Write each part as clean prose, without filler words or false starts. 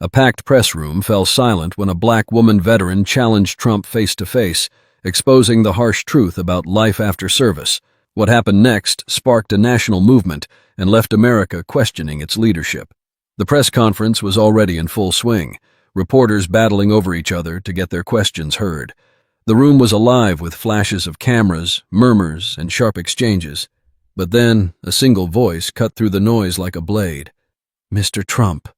A packed press room fell silent when a black woman veteran challenged Trump face to face, exposing the harsh truth about life after service. What happened next sparked a national movement and left America questioning its leadership. The press conference was already in full swing, reporters battling over each other to get their questions heard. The room was alive with flashes of cameras, murmurs, and sharp exchanges. But then, a single voice cut through the noise like a blade. "Mr. Trump."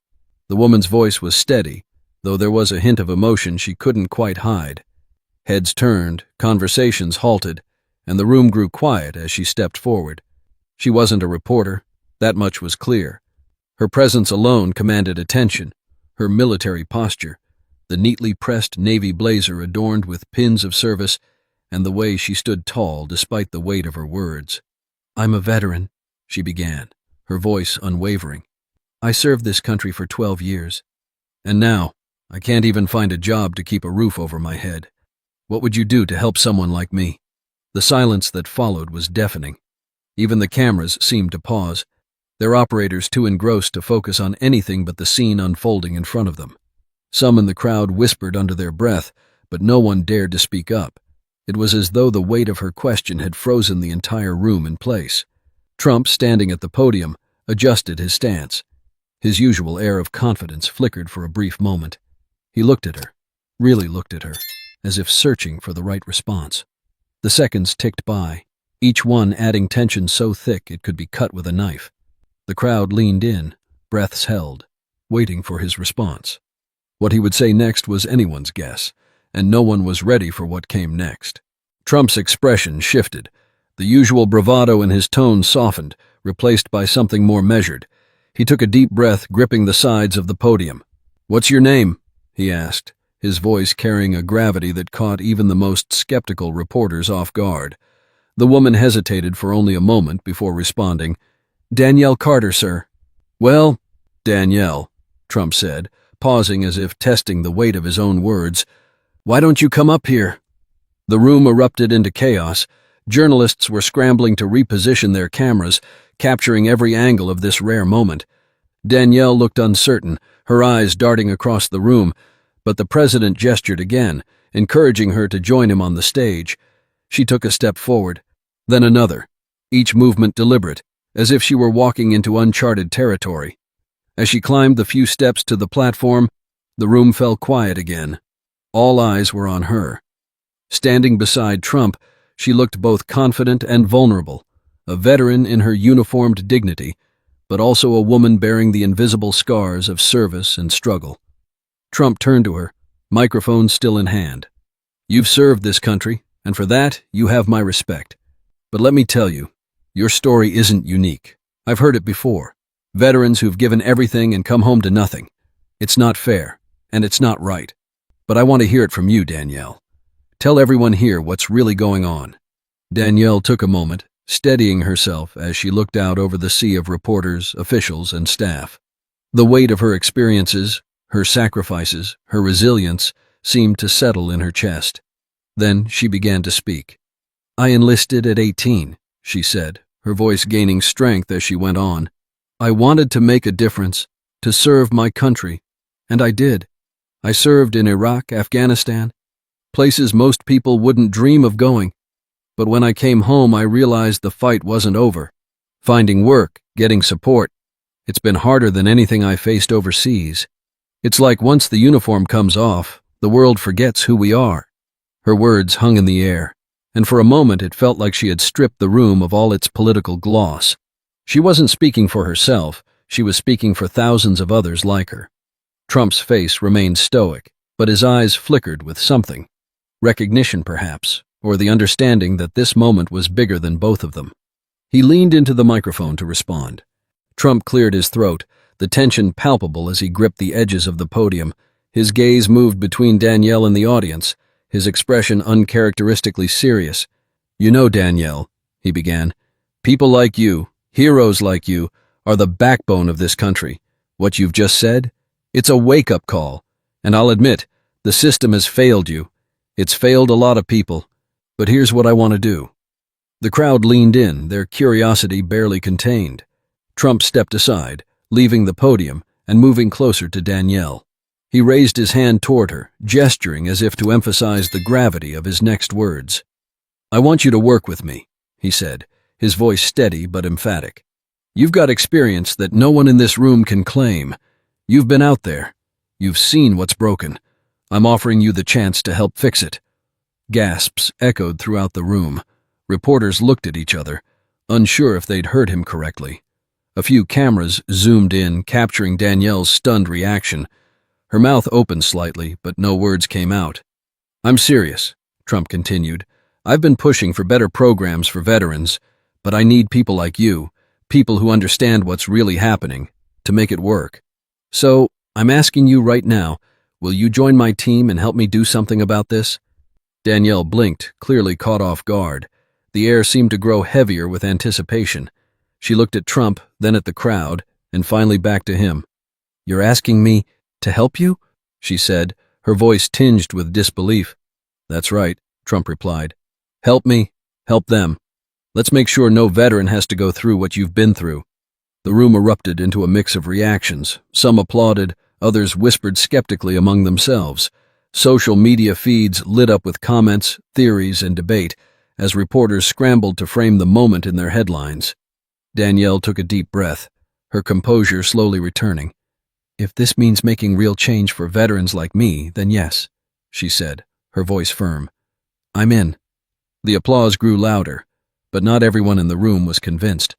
The woman's voice was steady, though there was a hint of emotion she couldn't quite hide. Heads turned, conversations halted, and the room grew quiet as she stepped forward. She wasn't a reporter, that much was clear. Her presence alone commanded attention, her military posture, the neatly pressed navy blazer adorned with pins of service, and the way she stood tall despite the weight of her words. "I'm a veteran," she began, her voice unwavering. "I served this country for 12 years. And now, I can't even find a job to keep a roof over my head. What would you do to help someone like me?" The silence that followed was deafening. Even the cameras seemed to pause, their operators too engrossed to focus on anything but the scene unfolding in front of them. Some in the crowd whispered under their breath, but no one dared to speak up. It was as though the weight of her question had frozen the entire room in place. Trump, standing at the podium, adjusted his stance. His usual air of confidence flickered for a brief moment. He looked at her, really looked at her, as if searching for the right response. The seconds ticked by, each one adding tension so thick it could be cut with a knife. The crowd leaned in, breaths held, waiting for his response. What he would say next was anyone's guess, and no one was ready for what came next. Trump's expression shifted. The usual bravado in his tone softened, replaced by something more measured. He took a deep breath, gripping the sides of the podium. "What's your name?" he asked, his voice carrying a gravity that caught even the most skeptical reporters off guard. The woman hesitated for only a moment before responding. "Danielle Carter, sir." "Well, Danielle," Trump said, pausing as if testing the weight of his own words, "why don't you come up here?" The room erupted into chaos. Journalists were scrambling to reposition their cameras, capturing every angle of this rare moment. Danielle looked uncertain, her eyes darting across the room, but the president gestured again, encouraging her to join him on the stage. She took a step forward, then another, each movement deliberate, as if she were walking into uncharted territory. As she climbed the few steps to the platform, the room fell quiet again. All eyes were on her. Standing beside Trump, she looked both confident and vulnerable, a veteran in her uniformed dignity, but also a woman bearing the invisible scars of service and struggle. Trump turned to her, microphone still in hand. "You've served this country, and for that, you have my respect. But let me tell you, your story isn't unique. I've heard it before. Veterans who've given everything and come home to nothing. It's not fair, and it's not right. But I want to hear it from you, Danielle. Tell everyone here what's really going on." Danielle took a moment, steadying herself as she looked out over the sea of reporters, officials, and staff. The weight of her experiences, her sacrifices, her resilience, seemed to settle in her chest. Then she began to speak. "I enlisted at 18, she said, her voice gaining strength as she went on. "I wanted to make a difference, to serve my country, and I did. I served in Iraq, Afghanistan, places most people wouldn't dream of going. But when I came home, I realized the fight wasn't over. Finding work, getting support, it's been harder than anything I faced overseas. It's like once the uniform comes off, the world forgets who we are." Her words hung in the air, and for a moment it felt like she had stripped the room of all its political gloss. She wasn't speaking for herself, she was speaking for thousands of others like her. Trump's face remained stoic, but his eyes flickered with something. Recognition, perhaps, or the understanding that this moment was bigger than both of them. He leaned into the microphone to respond. Trump cleared his throat, the tension palpable as he gripped the edges of the podium. His gaze moved between Danielle and the audience, his expression uncharacteristically serious. "You know, Danielle," he began, "people like you, heroes like you, are the backbone of this country. What you've just said? It's a wake-up call. And I'll admit, the system has failed you. It's failed a lot of people. But here's what I want to do." The crowd leaned in, their curiosity barely contained. Trump stepped aside, leaving the podium and moving closer to Danielle. He raised his hand toward her, gesturing as if to emphasize the gravity of his next words. "I want you to work with me," he said, his voice steady but emphatic. "You've got experience that no one in this room can claim. You've been out there. You've seen what's broken. I'm offering you the chance to help fix it." Gasps echoed throughout the room. Reporters looked at each other, unsure if they'd heard him correctly. A few cameras zoomed in, capturing Danielle's stunned reaction. Her mouth opened slightly, but no words came out. "I'm serious," Trump continued. "I've been pushing for better programs for veterans, but I need people like you, people who understand what's really happening, to make it work. So, I'm asking you right now, will you join my team and help me do something about this?" Danielle blinked, clearly caught off guard. The air seemed to grow heavier with anticipation. She looked at Trump, then at the crowd, and finally back to him. "You're asking me to help you?" she said, her voice tinged with disbelief. "That's right," Trump replied. "Help me, help them. Let's make sure no veteran has to go through what you've been through." The room erupted into a mix of reactions. Some applauded, others whispered skeptically among themselves. Social media feeds lit up with comments, theories, and debate as reporters scrambled to frame the moment in their headlines. Danielle took a deep breath, her composure slowly returning. "If this means making real change for veterans like me, then yes," she said, her voice firm. "I'm in." The applause grew louder, but not everyone in the room was convinced.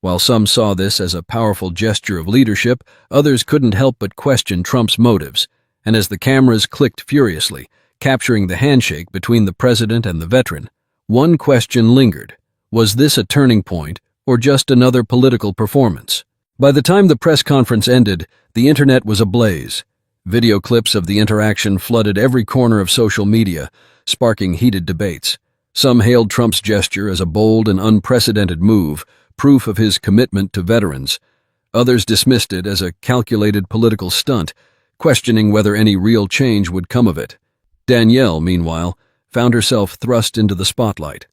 While some saw this as a powerful gesture of leadership, others couldn't help but question Trump's motives, and as the cameras clicked furiously, capturing the handshake between the president and the veteran, one question lingered. Was this a turning point, or just another political performance? By the time the press conference ended, the internet was ablaze. Video clips of the interaction flooded every corner of social media, sparking heated debates. Some hailed Trump's gesture as a bold and unprecedented move, proof of his commitment to veterans. Others dismissed it as a calculated political stunt, questioning whether any real change would come of it. Danielle, meanwhile, found herself thrust into the spotlight.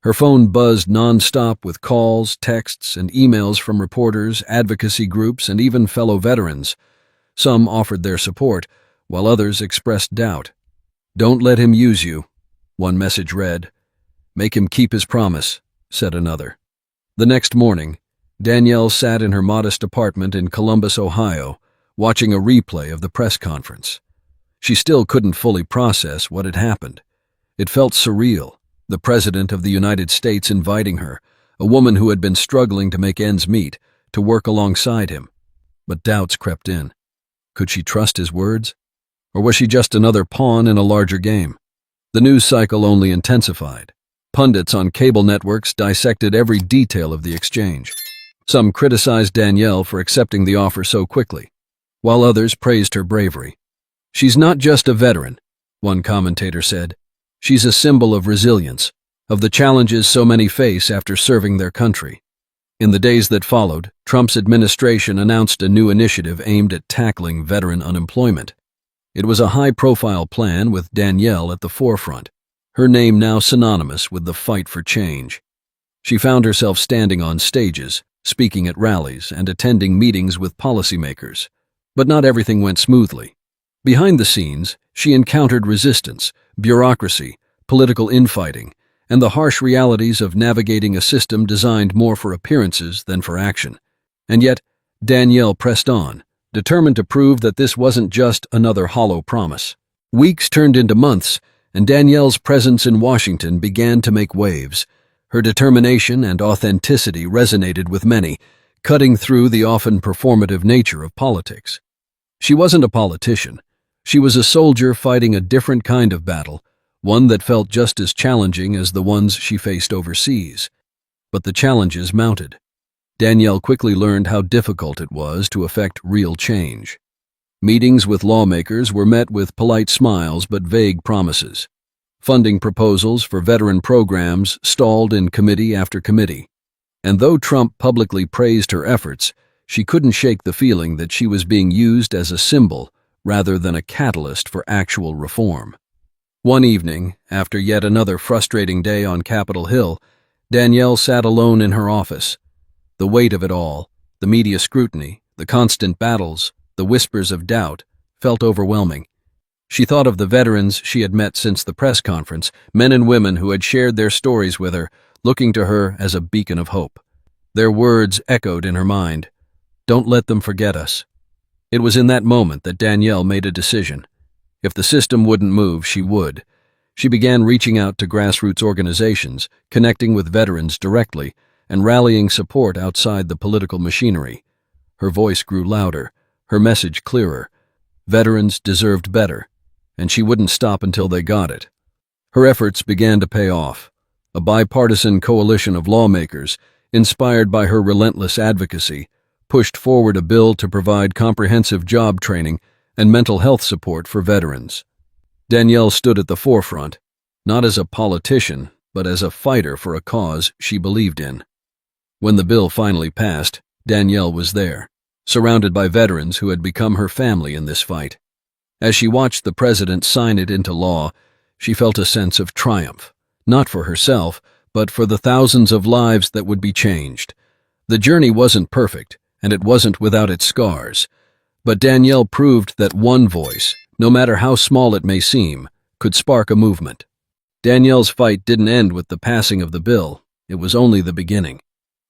Her phone buzzed non-stop with calls, texts, and emails from reporters, advocacy groups, and even fellow veterans. Some offered their support, while others expressed doubt. "Don't let him use you," one message read. "Make him keep his promise," said another. The next morning, Danielle sat in her modest apartment in Columbus, Ohio, watching a replay of the press conference. She still couldn't fully process what had happened. It felt surreal, the President of the United States inviting her, a woman who had been struggling to make ends meet, to work alongside him. But doubts crept in. Could she trust his words? Or was she just another pawn in a larger game? The news cycle only intensified. Pundits on cable networks dissected every detail of the exchange. Some criticized Danielle for accepting the offer so quickly, while others praised her bravery. "She's not just a veteran," one commentator said. "She's a symbol of resilience, of the challenges so many face after serving their country." In the days that followed, Trump's administration announced a new initiative aimed at tackling veteran unemployment. It was a high-profile plan with Danielle at the forefront, her name now synonymous with the fight for change. She found herself standing on stages, speaking at rallies, and attending meetings with policymakers. But not everything went smoothly. Behind the scenes, she encountered resistance, bureaucracy, political infighting, and the harsh realities of navigating a system designed more for appearances than for action. And yet, Danielle pressed on, determined to prove that this wasn't just another hollow promise. Weeks turned into months, and Danielle's presence in Washington began to make waves. Her determination and authenticity resonated with many, cutting through the often performative nature of politics. She wasn't a politician. She was a soldier fighting a different kind of battle, one that felt just as challenging as the ones she faced overseas. But the challenges mounted. Danielle quickly learned how difficult it was to effect real change. Meetings with lawmakers were met with polite smiles but vague promises. Funding proposals for veteran programs stalled in committee after committee. And though Trump publicly praised her efforts, she couldn't shake the feeling that she was being used as a symbol rather than a catalyst for actual reform. One evening, after yet another frustrating day on Capitol Hill, Danielle sat alone in her office. The weight of it all, the media scrutiny, the constant battles, the whispers of doubt, felt overwhelming. She thought of the veterans she had met since the press conference, men and women who had shared their stories with her, looking to her as a beacon of hope. Their words echoed in her mind. Don't let them forget us. It was in that moment that Danielle made a decision. If the system wouldn't move, she would. She began reaching out to grassroots organizations, connecting with veterans directly, and rallying support outside the political machinery. Her voice grew louder, her message clearer. Veterans deserved better, and she wouldn't stop until they got it. Her efforts began to pay off. A bipartisan coalition of lawmakers, inspired by her relentless advocacy, pushed forward a bill to provide comprehensive job training and mental health support for veterans. Danielle stood at the forefront, not as a politician, but as a fighter for a cause she believed in. When the bill finally passed, Danielle was there, surrounded by veterans who had become her family in this fight. As she watched the president sign it into law, she felt a sense of triumph, not for herself, but for the thousands of lives that would be changed. The journey wasn't perfect, and it wasn't without its scars, but Danielle proved that one voice, no matter how small it may seem, could spark a movement. Danielle's fight didn't end with the passing of the bill. It was only the beginning.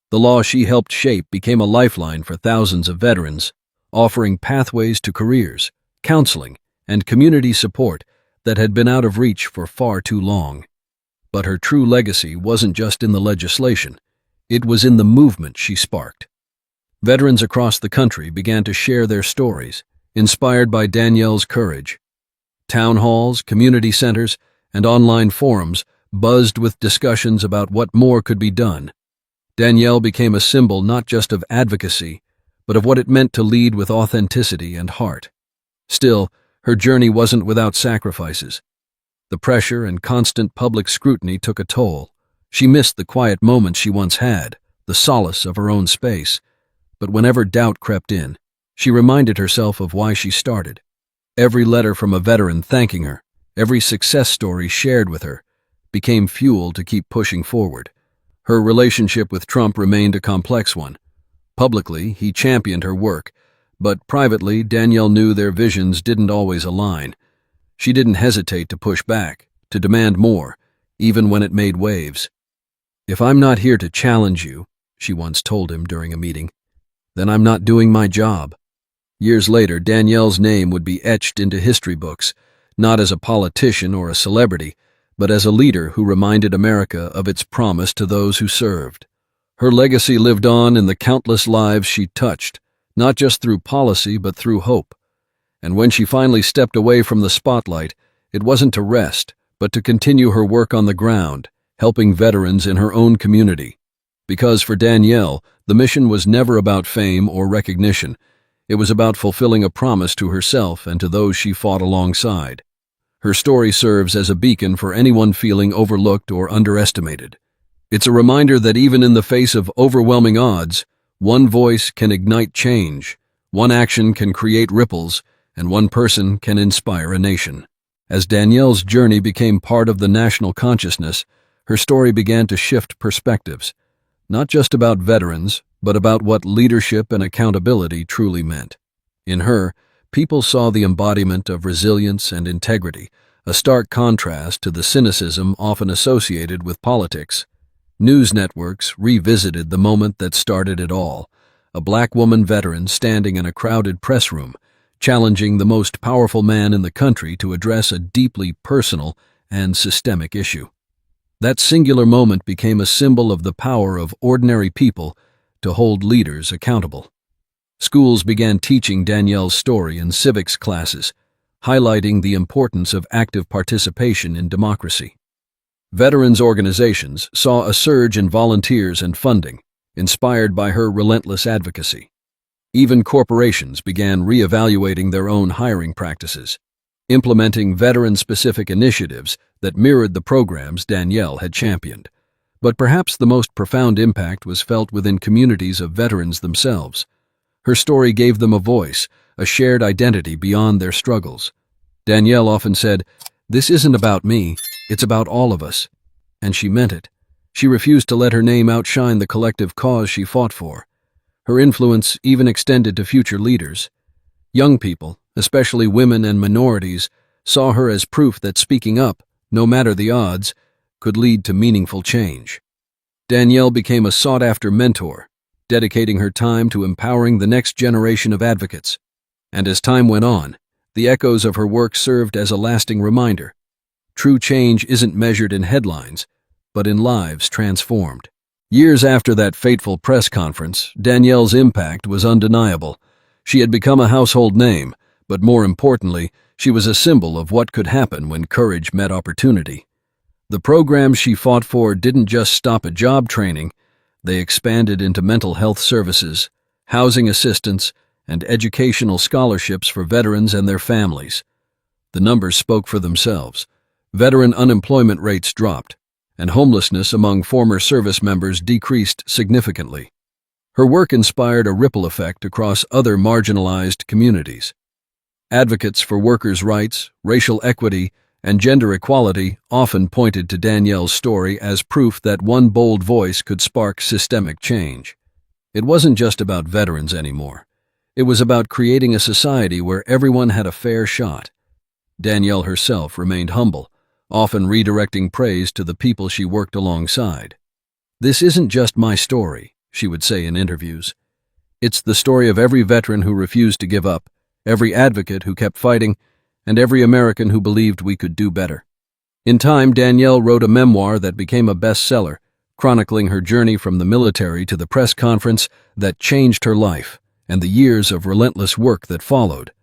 The law she helped shape became a lifeline for thousands of veterans, offering pathways to careers, counseling, and community support that had been out of reach for far too long. But her true legacy wasn't just in the legislation. It was in the movement she sparked. Veterans across the country began to share their stories, inspired by Danielle's courage. Town halls, community centers, and online forums buzzed with discussions about what more could be done. Danielle became a symbol not just of advocacy, but of what it meant to lead with authenticity and heart. Still, her journey wasn't without sacrifices. The pressure and constant public scrutiny took a toll. She missed the quiet moments she once had, the solace of her own space. But whenever doubt crept in, she reminded herself of why she started. Every letter from a veteran thanking her, every success story shared with her, became fuel to keep pushing forward. Her relationship with Trump remained a complex one. Publicly, he championed her work, but privately, Danielle knew their visions didn't always align. She didn't hesitate to push back, to demand more, even when it made waves. "If I'm not here to challenge you," she once told him during a meeting, "then I'm not doing my job." Years later, Danielle's name would be etched into history books, not as a politician or a celebrity, but as a leader who reminded America of its promise to those who served. Her legacy lived on in the countless lives she touched, not just through policy but through hope. And when she finally stepped away from the spotlight, it wasn't to rest, but to continue her work on the ground, helping veterans in her own community. Because for Danielle, the mission was never about fame or recognition. It was about fulfilling a promise to herself and to those she fought alongside. Her story serves as a beacon for anyone feeling overlooked or underestimated. It's a reminder that even in the face of overwhelming odds, one voice can ignite change, one action can create ripples, and one person can inspire a nation. As Danielle's journey became part of the national consciousness, her story began to shift perspectives, not just about veterans, but about what leadership and accountability truly meant. In her, people saw the embodiment of resilience and integrity, a stark contrast to the cynicism often associated with politics. News networks revisited the moment that started it all, a black woman veteran standing in a crowded press room, challenging the most powerful man in the country to address a deeply personal and systemic issue. That singular moment became a symbol of the power of ordinary people to hold leaders accountable. Schools began teaching Danielle's story in civics classes, highlighting the importance of active participation in democracy. Veterans organizations saw a surge in volunteers and funding, inspired by her relentless advocacy. Even corporations began reevaluating their own hiring practices, implementing veteran-specific initiatives that mirrored the programs Danielle had championed. But perhaps the most profound impact was felt within communities of veterans themselves. Her story gave them a voice, a shared identity beyond their struggles. Danielle often said, "This isn't about me, it's about all of us." And she meant it. She refused to let her name outshine the collective cause she fought for. Her influence even extended to future leaders. Young people, especially women and minorities, saw her as proof that speaking up, no matter the odds, could lead to meaningful change. Danielle became a sought-after mentor, dedicating her time to empowering the next generation of advocates. And as time went on, the echoes of her work served as a lasting reminder. True change isn't measured in headlines, but in lives transformed. Years after that fateful press conference, Danielle's impact was undeniable. She had become a household name, but more importantly, she was a symbol of what could happen when courage met opportunity. The programs she fought for didn't just stop at job training, they expanded into mental health services, housing assistance, and educational scholarships for veterans and their families. The numbers spoke for themselves. Veteran unemployment rates dropped, and homelessness among former service members decreased significantly. Her work inspired a ripple effect across other marginalized communities. Advocates for workers' rights, racial equity, and gender equality often pointed to Danielle's story as proof that one bold voice could spark systemic change. It wasn't just about veterans anymore. It was about creating a society where everyone had a fair shot. Danielle herself remained humble, often redirecting praise to the people she worked alongside. "This isn't just my story," she would say in interviews. "It's the story of every veteran who refused to give up, every advocate who kept fighting, and every American who believed we could do better." In time, Danielle wrote a memoir that became a bestseller, chronicling her journey from the military to the press conference that changed her life and the years of relentless work that followed.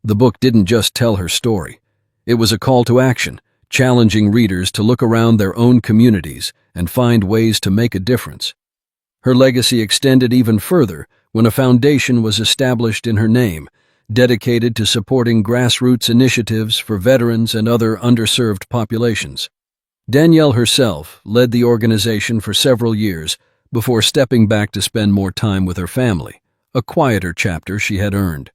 The book didn't just tell her story. It was a call to action, challenging readers to look around their own communities and find ways to make a difference. Her legacy extended even further when a foundation was established in her name, dedicated to supporting grassroots initiatives for veterans and other underserved populations. Danielle herself led the organization for several years before stepping back to spend more time with her family, a quieter chapter she had earned.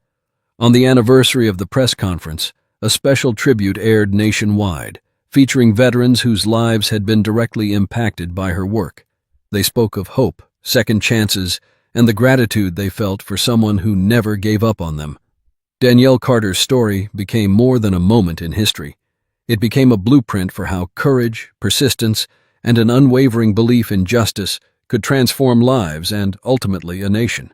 On the anniversary of the press conference, a special tribute aired nationwide, featuring veterans whose lives had been directly impacted by her work. They spoke of hope, second chances, and the gratitude they felt for someone who never gave up on them. Danielle Carter's story became more than a moment in history. It became a blueprint for how courage, persistence, and an unwavering belief in justice could transform lives and, ultimately, a nation.